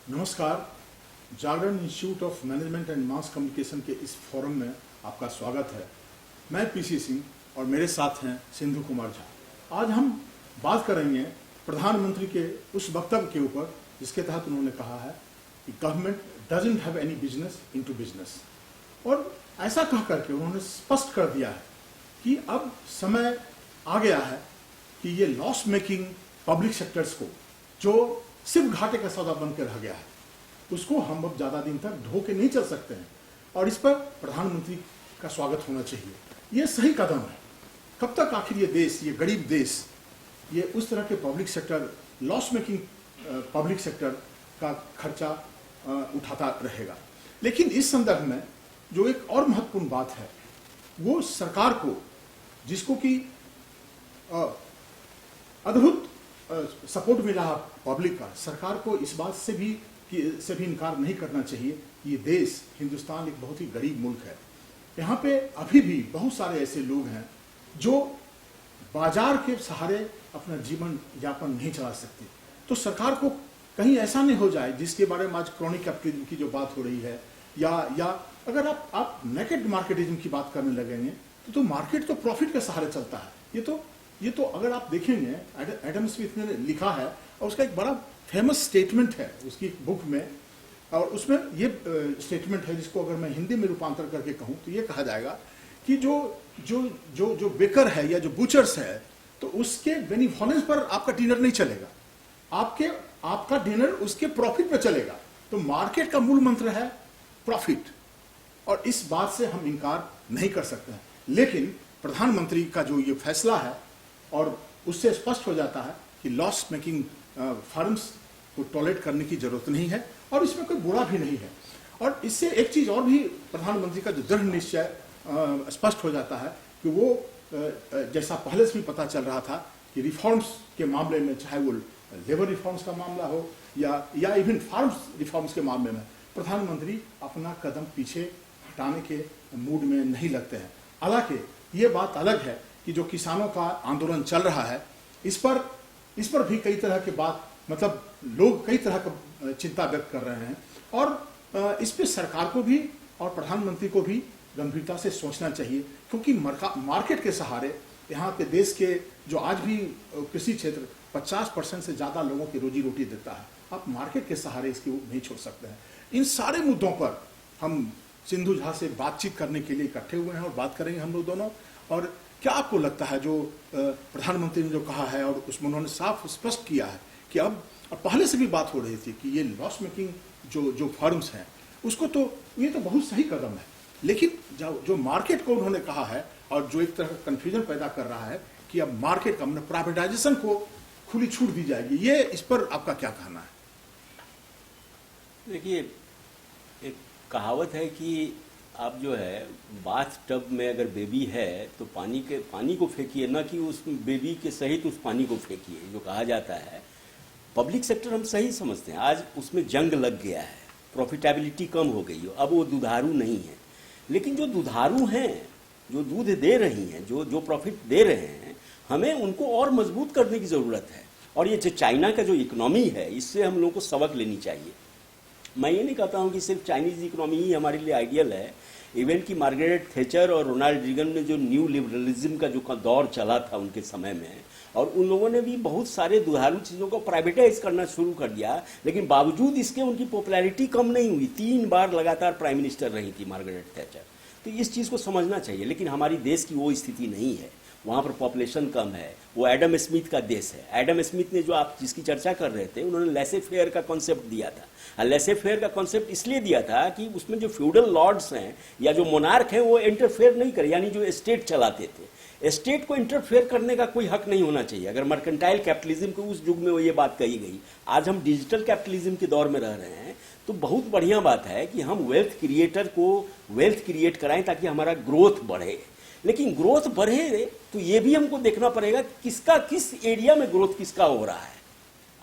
नमस्कार। Jagran institute of management and mass communication के इस फोरम में आपका स्वागत है। मैं पीसी सिंह और मेरे साथ हैं सिंधु कुमार झा। आज हम बात करेंगे प्रधानमंत्री के उस वक्तव्य के ऊपर जिसके तहत उन्होंने कहा है कि government doesn't have any business into business, और ऐसा कह करके उन्होंने स्पष्ट कर दिया है कि अब समय आ गया है कि ये लॉस मेकिंग पब्लिक सेक्टर्स को, जो सिर्फ घाटे का सौदा बनकर रह गया है, उसको हम अब ज्यादा दिन तक ढो के नहीं चल सकते हैं और इस पर प्रधानमंत्री का स्वागत होना चाहिए। ये सही कदम है। कब तक आखिर ये देश, ये गरीब देश, ये उस तरह के public sector, loss making public sector का खर्चा उठाता रहेगा। लेकिन इस संदर्भ में जो एक और महत्वपूर्ण बात है वो सरकार को, जिसको कि अद्भुत सपोर्ट मिला पब्लिक का, सरकार को इस बात से भी इनकार नहीं करना चाहिए कि ये देश, हिंदुस्तान एक बहुत ही गरीब मुल्क है। यहाँ पे अभी भी बहुत सारे ऐसे लोग हैं जो बाजार के सहारे अपना जीवन यापन नहीं चला सकते। तो सरकार को कहीं ऐसा नहीं हो जाए जिसके बारे में आज क्रॉनिक कैपिटलिज्म की जो बात हो रही है, या अगर आप नेकेड मार्केटिज्म की बात करने लगेंगे तो मार्केट तो प्रॉफिट के सहारे चलता है। ये तो अगर आप देखेंगे, एडम स्मिथ ने लिखा है और उसका एक बड़ा फेमस स्टेटमेंट है उसकी बुक में, और उसमें ये स्टेटमेंट है जिसको अगर मैं हिंदी में रूपांतर करके कहूँ तो ये कहा जाएगा कि जो बेकर है या जो बुचर्स है, तो उसके बेनिफोलेंस पर आपका डिनर नहीं चलेगा, आपका डिनर उसके प्रॉफिट पे चलेगा। तो मार्केट का मूल मंत्र है प्रॉफिट, और इस बात से हम इनकार नहीं कर सकते हैं। लेकिन प्रधानमंत्री का जो ये फैसला है, और उससे स्पष्ट हो जाता है कि लॉस मेकिंग फर्म्स को टॉलरेट करने की जरूरत नहीं है और इसमें कोई बुरा भी नहीं है। और इससे एक चीज और भी, प्रधानमंत्री का जो दृढ़ निश्चय स्पष्ट हो जाता है कि वो जैसा पहले से भी पता चल रहा था कि रिफॉर्म्स के मामले में, चाहे वो लेबर रिफॉर्म्स का मामला हो या इवन फार्म्स रिफॉर्म्स के मामले में, प्रधानमंत्री अपना कदम पीछे हटाने के मूड में नहीं लगते हैं। हालांकि ये बात अलग है कि जो किसानों का आंदोलन चल रहा है, इस पर भी कई तरह के बात, मतलब लोग कई तरह का चिंता व्यक्त कर रहे हैं, और इस पे सरकार को भी और प्रधानमंत्री को भी गंभीरता से सोचना चाहिए, क्योंकि मार्केट के सहारे यहाँ के देश के जो आज भी कृषि क्षेत्र 50% से ज्यादा लोगों की रोजी रोटी देता है, आप मार्केट के सहारे इसकी नहीं छोड़ सकते हैं। इन सारे मुद्दों पर हम सिंधु झा से बातचीत करने के लिए इकट्ठे हुए हैं और बात करेंगे हम लोग दोनों। और क्या आपको लगता है जो प्रधानमंत्री ने जो कहा है, और उसमें उन्होंने साफ स्पष्ट किया है कि अब पहले से भी बात हो रही थी कि ये लॉस मेकिंग जो फर्म्स हैं उसको, तो ये तो बहुत सही कदम है, लेकिन जो मार्केट को उन्होंने कहा है और जो एक तरह का कंफ्यूजन पैदा कर रहा है कि अब मार्केट का, मतलब प्राइवेटाइजेशन को खुली छूट दी जाएगी, ये इस पर आपका क्या कहना है? देखिए, एक कहावत है कि आप जो है बाथ टब में अगर बेबी है तो पानी को फेंकिए, ना कि उस बेबी के सहित उस पानी को फेंकिए, जो कहा जाता है। पब्लिक सेक्टर हम सही समझते हैं, आज उसमें जंग लग गया है, प्रॉफिटेबिलिटी कम हो गई हो, अब वो दुधारू नहीं है। लेकिन जो दुधारू हैं, जो दूध दे रही हैं, जो प्रॉफिट दे रहे हैं, हमें उनको और मजबूत करने की ज़रूरत है। और ये जो चाइना का जो इकोनॉमी है, इससे हम लोगों को सबक लेनी चाहिए। मैं ये नहीं कहता हूँ कि सिर्फ चाइनीज़ इकोनॉमी ही हमारे लिए आइडियल है। इवन कि मार्गरेट थैचर और रोनाल्ड रीगन ने जो न्यू लिबरलिज्म का जो दौर चला था उनके समय में, और उन लोगों ने भी बहुत सारे दुधारू चीज़ों को प्राइवेटाइज करना शुरू कर दिया, लेकिन बावजूद इसके उनकी पॉपुलैरिटी कम नहीं हुई। 3 बार लगातार प्राइम मिनिस्टर रही थी मार्गरेट थैचर। तो इस चीज़ को समझना चाहिए। लेकिन हमारी देश की वो स्थिति नहीं है, वहाँ पर पॉपुलेशन कम है। वो एडम स्मिथ का देश है। एडम स्मिथ ने, जो आप जिसकी चर्चा कर रहे थे, उन्होंने लेसे फेयर का कॉन्सेप्ट दिया था। लेसे फेयर का कॉन्सेप्ट इसलिए दिया था कि उसमें जो फ्यूडल लॉर्ड्स हैं या जो मोनार्क हैं वो इंटरफेयर नहीं करे, यानी जो स्टेट चलाते थे, स्टेट को इंटरफेयर करने का कोई हक नहीं होना चाहिए। अगर मर्केंटाइल कैपिटलिज्म को उस युग में वो ये बात कही गई, आज हम डिजिटल कैपिटलिज्म के दौर में रह रहे हैं, तो बहुत बढ़िया बात है कि हम वेल्थ क्रिएटर को वेल्थ क्रिएट कराएं ताकि हमारा ग्रोथ बढ़े। लेकिन ग्रोथ बढ़े तो ये भी हमको देखना पड़ेगा किसका, किस एरिया में ग्रोथ किसका हो रहा है।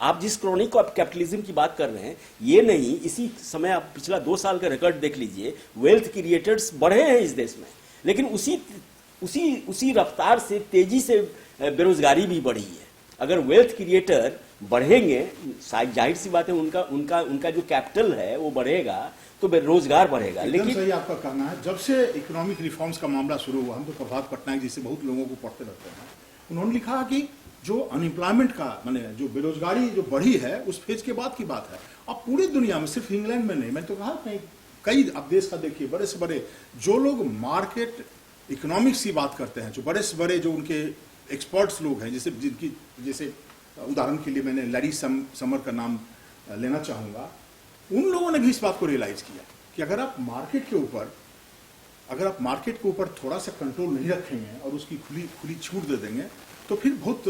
आप जिस क्रॉनिक कैपिटलिज्म की बात कर रहे हैं, ये नहीं, इसी समय आप पिछला 2 साल का रिकॉर्ड देख लीजिए, वेल्थ क्रिएटर्स बढ़े हैं इस देश में, लेकिन उसी रफ्तार से तेजी से बेरोजगारी भी बढ़ी है। अगर वेल्थ क्रिएटर बढ़ेंगे, जाहिर सी बात है उनका उनका उनका जो कैपिटल है वो बढ़ेगा तो रोजगार बढ़ेगा। एकदम लेकिन सही आपका कहना है। जब से इकोनॉमिक रिफॉर्म्स का मामला शुरू हुआ, हम तो प्रभात पटनायक जैसे बहुत लोगों को पढ़ते रहते हैं, उन्होंने लिखा कि जो अनएम्प्लॉयमेंट का माने जो बेरोजगारी जो बढ़ी है उस फेज के बाद की बात है। अब पूरी दुनिया में, सिर्फ इंग्लैंड में नहीं, मैं तो कहा कहीं कई अब देश का देखिए, बड़े से बड़े जो लोग मार्केट इकोनॉमिक्स की बात करते हैं, जो बड़े से बड़े जो उनके एक्सपर्ट्स लोग हैं, जैसे जिनकी जैसे उदाहरण के लिए मैंने लैरी समर का नाम लेना चाहूंगा, उन लोगों ने भी इस बात को रियलाइज किया कि अगर आप मार्केट के ऊपर थोड़ा सा कंट्रोल नहीं रखेंगे और उसकी खुली छूट दे देंगे तो फिर बहुत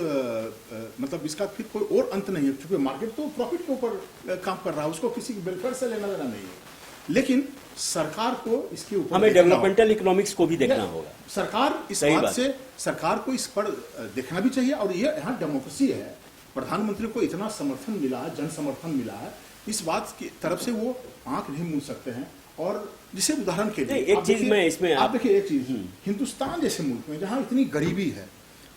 मतलब इसका फिर कोई और अंत नहीं है, क्योंकि मार्केट तो प्रॉफिट के ऊपर काम कर रहा है, उसको किसी वेलफेयर से लेना देना नहीं है। लेकिन सरकार को इसके ऊपर हमें डेवलपमेंटल इकोनॉमिक्स को भी देखना होगा। सरकार इस बात से सरकार को इस पर देखना भी चाहिए। और ये यहाँ डेमोक्रेसी है, प्रधानमंत्री को इतना समर्थन मिला है, जन समर्थन मिला है, इस बात की तरफ से वो आंख नहीं मूंद सकते हैं। और जिसे उदाहरण के लिए एक चीज में इसमें आप देखिए, एक चीज हिंदुस्तान जैसे मुल्क में जहां इतनी गरीबी है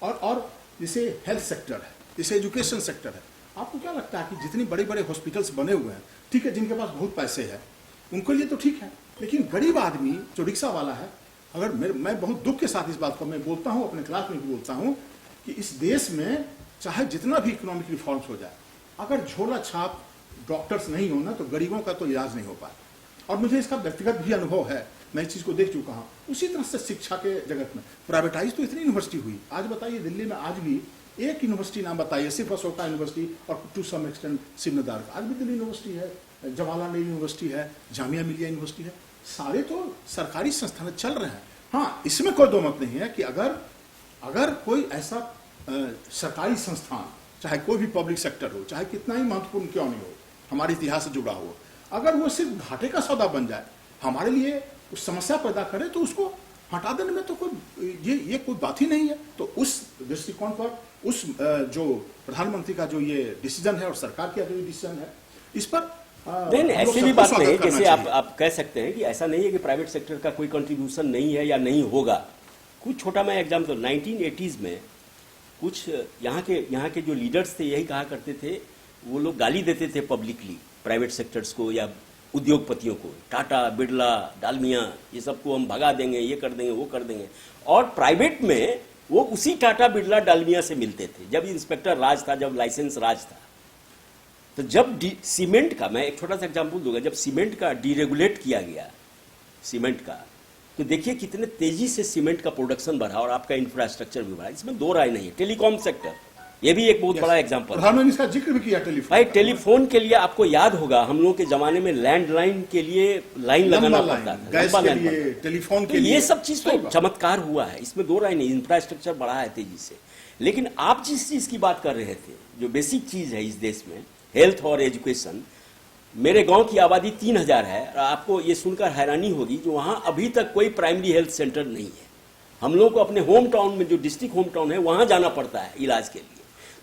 और जैसे हेल्थ सेक्टर है, जैसे एजुकेशन सेक्टर है, आपको क्या लगता है कि जितनी बड़े बड़े हॉस्पिटल्स बने हुए हैं, ठीक है, जिनके पास बहुत पैसे हैं उनके लिए तो ठीक है, लेकिन गरीब आदमी जो रिक्शा वाला है, अगर मैं बहुत दुख के साथ इस बात को मैं बोलता हूं, अपने क्लास में भी बोलता हूं कि इस देश में चाहे जितना भी इकोनॉमिक रिफॉर्म्स हो जाए, अगर झोला छाप डॉक्टर्स नहीं होना तो गरीबों का तो इलाज नहीं हो पाए। और मुझे इसका व्यक्तिगत भी अनुभव है, मैं इस चीज को देख चुका हूं। उसी तरह से शिक्षा के जगत में प्राइवेटाइज तो इतनी यूनिवर्सिटी हुई, आज बताइए दिल्ली में आज भी एक यूनिवर्सिटी नाम बताइए, सिर्फ अशोका यूनिवर्सिटी और टू सम एक्सटेंट शिवनदार, आज भी दिल्ली यूनिवर्सिटी है, जवाहरलाल नेहरू यूनिवर्सिटी है, जामिया मिलिया यूनिवर्सिटी है, सारे तो सरकारी संस्थान चल रहे हैं। हाँ, इसमें कोई दो मत नहीं है कि अगर कोई ऐसा सरकारी संस्थान, चाहे कोई भी पब्लिक सेक्टर हो, चाहे कितना ही महत्वपूर्ण क्यों नहीं हो, हमारे इतिहास से जुड़ा हो, अगर वो सिर्फ घाटे का सौदा बन जाए, हमारे लिए उस समस्या पैदा करे, तो उसको हटा देने में तो कोई ये कोई बात ही नहीं है। तो उस दृष्टिकोण पर उस जो प्रधानमंत्री का जो ये डिसीजन है और सरकार का जो डिसीजन है, इस पर नहीं, ऐसी भी बात नहीं है। जैसे आप कह सकते हैं कि ऐसा नहीं है कि प्राइवेट सेक्टर का कोई कंट्रीब्यूशन नहीं है या नहीं होगा। कुछ छोटा मैं एग्जाम्पल, 1980s में कुछ यहाँ के जो लीडर्स थे यही कहा करते थे, वो लोग गाली देते थे पब्लिकली प्राइवेट सेक्टर्स को या उद्योगपतियों को, टाटा, बिरला, डालमिया, ये सबको हम भगा देंगे, ये कर देंगे, वो कर देंगे। और प्राइवेट में वो उसी टाटा, बिरला, डालमिया से मिलते थे जब इंस्पेक्टर राज था, जब लाइसेंस राज था। तो जब सीमेंट का, मैं एक छोटा सा एग्जाम्पल दूंगा, जब सीमेंट का डीरेगुलेट किया गया सीमेंट का, तो देखिए कितने तेजी से सीमेंट का प्रोडक्शन बढ़ा और आपका इंफ्रास्ट्रक्चर भी बढ़ा, इसमें दो राय नहीं है। टेलीकॉम सेक्टर, ये भी एक बहुत बड़ा एग्जांपल है। प्रधानमंत्री इसका जिक्र भी किया टेलीफोन। भाई टेलीफोन के लिए आपको याद होगा, हम लोगों के जमाने में लैंडलाइन के लिए लाइन लगाना पड़ता था, गैस के लिए, टेलीफोन के लिए, ये सब चीज तो चमत्कार हुआ है, इसमें दो राय नहीं। इंफ्रास्ट्रक्चर बढ़ा है तेजी से। लेकिन आप जिस चीज की बात कर रहे थे, जो बेसिक चीज है इस देश में, हेल्थ और एजुकेशन, मेरे गांव की आबादी 3000 है और आपको ये सुनकर हैरानी होगी कि वहां अभी तक कोई प्राइमरी हेल्थ सेंटर नहीं है। हम लोगों को अपने होम टाउन में, जो डिस्ट्रिक्ट होम टाउन है, वहां जाना पड़ता है इलाज के लिए।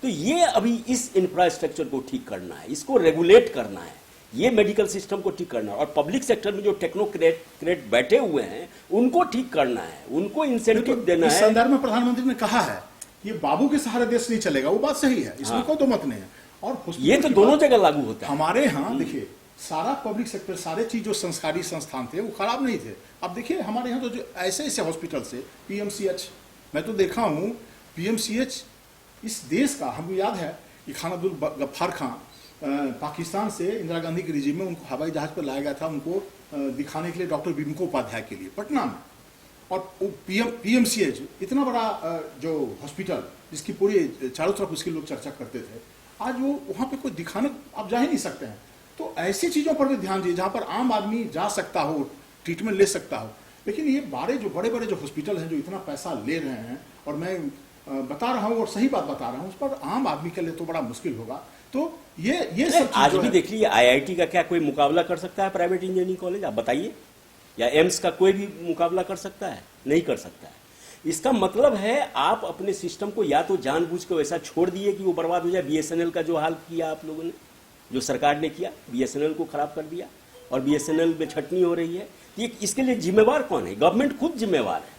तो ये अभी इस इंफ्रास्ट्रक्चर को ठीक करना है, इसको रेगुलेट करना है, ये मेडिकल सिस्टम को ठीक करना है। और पब्लिक सेक्टर में जो टेक्नोक्रेट बैठे हुए हैं उनको ठीक करना है, उनको इंसेंटिव देना है। इस संदर्भ में प्रधानमंत्री ने कहा है ये बाबू के सहारे देश नहीं चलेगा, वो बात सही है, इसमें कोई दो मत नहीं है। और ये तो दोनों जगह लागू होता है। हमारे यहाँ देखिए, सारा पब्लिक सेक्टर, सारे चीज जो संस्कारी संस्थान थे वो खराब नहीं थे। अब देखिए हमारे यहाँ तो जो ऐसे ऐसे हॉस्पिटल से, पीएमसीएच, मैं तो देखा हूँ पीएमसीएच इस देश का, हमको याद है कि खान अब्दुल गफ्फार खान पाकिस्तान से इंदिरा गांधी के रिजीम में उनको हवाई जहाज पर लाया गया था, उनको दिखाने के लिए डॉक्टर बिमको उपाध्याय के लिए पटना में। और पीएमसीएच इतना बड़ा जो हॉस्पिटल जिसकी पूरी चारों तरफ उसके लोग चर्चा करते थे, आज वो वहां पे कोई दिखाने आप जा ही नहीं सकते हैं। तो ऐसी चीजों पर भी ध्यान दीजिए जहां पर आम आदमी जा सकता हो, ट्रीटमेंट ले सकता हो। लेकिन ये जो बड़े बड़े जो हॉस्पिटल हैं जो इतना पैसा ले रहे हैं, और मैं बता रहा हूँ और सही बात बता रहा हूँ, उस पर आम आदमी के लिए तो बड़ा मुश्किल होगा। तो ये सब आज भी देख लीजिए, आईआईटी का क्या कोई मुकाबला कर सकता है प्राइवेट इंजीनियरिंग कॉलेज? आप बताइए। या एम्स का कोई भी मुकाबला कर सकता है? नहीं कर सकता है। इसका मतलब है आप अपने सिस्टम को या तो जानबूझ के वैसा छोड़ दिए कि वो बर्बाद हो जाए। बीएसएनएल का जो हाल किया आप लोगों ने, जो सरकार ने किया, बीएसएनएल को खराब कर दिया और बीएसएनएल में छटनी हो रही है। ये इसके लिए जिम्मेवार कौन है? गवर्नमेंट खुद जिम्मेवार है।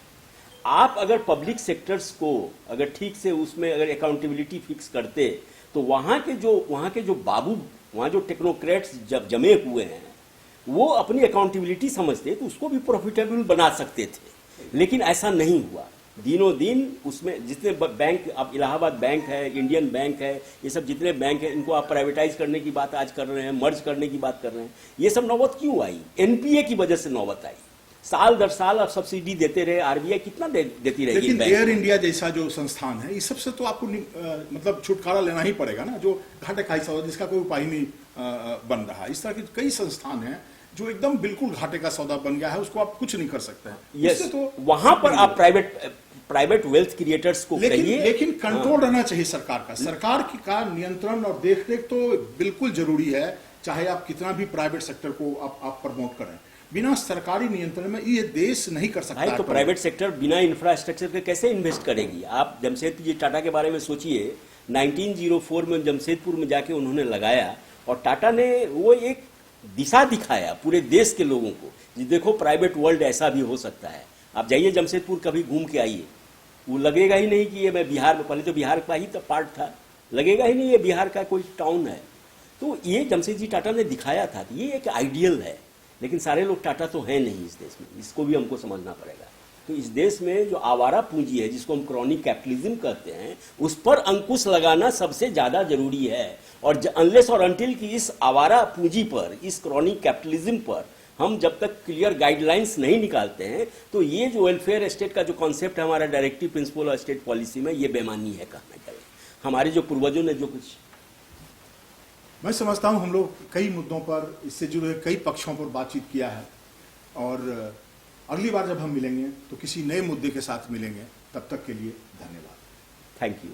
आप अगर पब्लिक सेक्टर्स को अगर ठीक से उसमें अगर अकाउंटेबिलिटी फिक्स करते तो वहाँ के जो बाबू, वहाँ जो टेक्नोक्रेट्स जब जमे हुए हैं, वो अपनी अकाउंटेबिलिटी समझते तो उसको भी प्रॉफिटेबल बना सकते थे, लेकिन ऐसा नहीं हुआ। दिनों दिन उसमें जितने बैंक, अब इलाहाबाद बैंक है, इंडियन बैंक है, ये सब जितने बैंक है, इनको आप प्राइवेटाइज करने की बात आज कर रहे हैं, मर्ज करने की बात कर रहे हैं। ये सब नौबत क्यों आई? एनपीए की वजह से नौबत आई। साल दर साल आप सब्सिडी देते रहे, आरबीआई कितना देती रहेगी? लेकिन एयर इंडिया जैसा जो संस्थान है, इस सबसे तो आपको मतलब छुटकारा लेना ही पड़ेगा ना, जो घाटे खाई सौदा जिसका कोई उपाय नहीं बन रहा। इस तरह के कई संस्थान हैं जो एकदम बिल्कुल घाटे का सौदा बन गया है, उसको आप कुछ नहीं कर सकते हैं। यस, तो वहां पर आप प्राइवेट वेल्थ क्रिएटर्स को कहिए, लेकिन कंट्रोल रहना चाहिए सरकार का। सरकार का नियंत्रण और देखरेख तो बिल्कुल जरूरी है, चाहे आप कितना भी प्राइवेट सेक्टर को आप प्रमोट करें। बिना सरकारी नियंत्रण में ये देश नहीं कर सकता। तो प्राइवेट सेक्टर बिना इंफ्रास्ट्रक्चर के कैसे इन्वेस्ट करेगी? आप जमशेदपुर जी टाटा के बारे में सोचिए, 1904 में जमशेदपुर में जाके उन्होंने लगाया, और टाटा ने वो एक दिशा दिखाया पूरे देश के लोगों को, जी देखो प्राइवेट वर्ल्ड ऐसा भी हो सकता है। आप जाइए जमशेदपुर, कभी घूम के आइए, वो लगेगा ही नहीं कि ये मैं बिहार में, पहले तो बिहार का ही तो पार्ट था, लगेगा ही नहीं ये बिहार का कोई टाउन है। तो ये जमशेद जी टाटा ने दिखाया था, ये एक आइडियल है, लेकिन सारे लोग टाटा तो हैं नहीं इस देश में, इसको भी हमको समझना पड़ेगा। तो इस देश में जो आवारा पूंजी है, जिसको हम क्रॉनिक कैपिटलिज्म कहते हैं, उस पर अंकुश लगाना सबसे ज़्यादा जरूरी है। और अनलेस और अनटिल की इस आवारा पूंजी पर, इस क्रॉनिक कैपिटलिज्म पर हम जब तक क्लियर गाइडलाइंस नहीं निकालते हैं, तो ये जो वेलफेयर स्टेट का जो कॉन्सेप्ट है हमारा डायरेक्टिव प्रिंसिपल और स्टेट पॉलिसी में, ये बेमानी है कहना चाहिए। हमारे जो पूर्वजों ने जो कुछ, मैं समझता हूं हम लोग कई मुद्दों पर, इससे जुड़े कई पक्षों पर बातचीत किया है, और अगली बार जब हम मिलेंगे तो किसी नए मुद्दे के साथ मिलेंगे। तब तक के लिए धन्यवाद। Thank you.